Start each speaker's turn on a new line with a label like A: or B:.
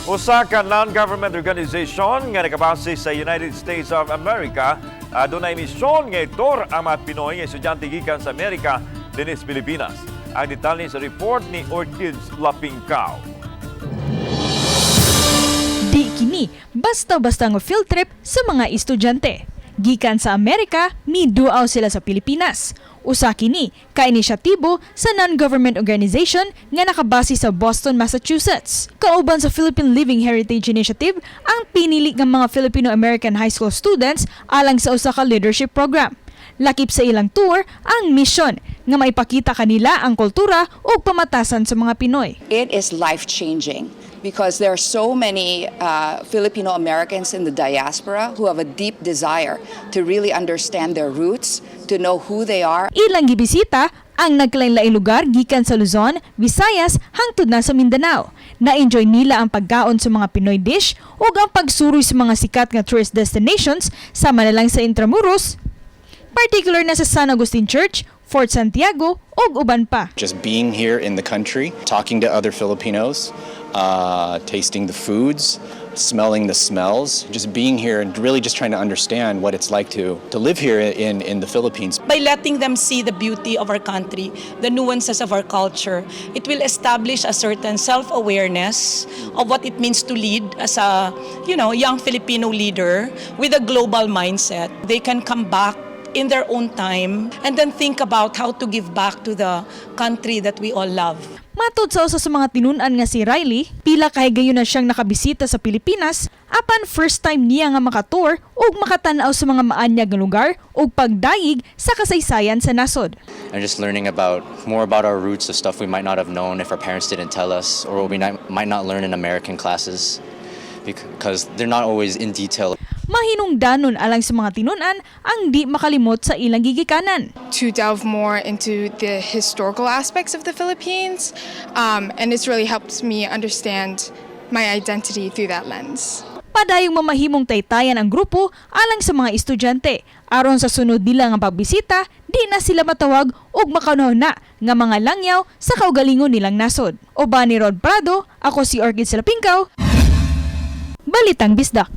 A: Usa ka non-government organization nga nakabase sa United States of America dunay misyon nga itor ang mga Pinoy nga estudyante gikan sa Amerika dinis Pilipinas. Ang detalye sa report ni Orchids Lapingkaw.
B: Di kini basta-basta nga field trip sa mga estudyante. Gikan sa Amerika, ni duaw sila sa Pilipinas. Usa kini ka inisyatibo sa non-government organization nga nakabase sa Boston, Massachusetts. Kauban sa Philippine Living Heritage Initiative ang pinili ng mga Filipino-American high school students alang sa usa ka leadership program. Lakip sa ilang tour ang mission nga maipakita kanila ang kultura ug pamatasan sa mga Pinoy.
C: It is life-changing because there are so many Filipino-Americans in the diaspora who have a deep desire to really understand their roots, to know who they are.
B: Ilang Nibisita ang nagkalain-laing lugar gikan sa Luzon, Visayas hangtod na sa Mindanao. Na-enjoy nila ang pagkaon sa mga Pinoy dish ug ang pagsuroy sa mga sikat nga tourist destinations sama na lang sa Intramuros, particular na sa San Agustin Church, Fort Santiago ug uban pa.
D: Just being here in the country, talking to other Filipinos, tasting the foods, smelling the smells, just being here and really just trying to understand what it's like to live here in the Philippines.
E: By letting them see the beauty of our country, the nuances of our culture, it will establish a certain self-awareness of what it means to lead as a, young Filipino leader with a global mindset. They can come back in their own time and then think about how to give back to the country that we all love.
B: Matod sa usa sa mga tinun-an nga si Riley, pila kahigayon na siyang nakabisita sa Pilipinas, apan first time niya nga makatour ug makatan-aw sa mga maanyag nga lugar ug pagdayig sa kasaysayan sa nasod.
F: And just learning more about our roots, the stuff we might not have known if our parents didn't tell us, or we might not learn in American classes because they're not always in detail.
B: Mahinungdanon alang sa mga tinun-an ang di makalimot sa ilang gigikanan.
G: To delve more into the historical aspects of the Philippines, and it's really helped me understand my identity through that lens.
B: Padayong mamahimong taytayan ang grupo alang sa mga estudyante. Aron sa sunod nila nga pagbisita, di na sila matawag og makanahon na nga mga langyaw sa kaugalingon nilang nasod. Oba ni Rod Prado, ako si Orchids Lapingkaw, Balitang Bisdak.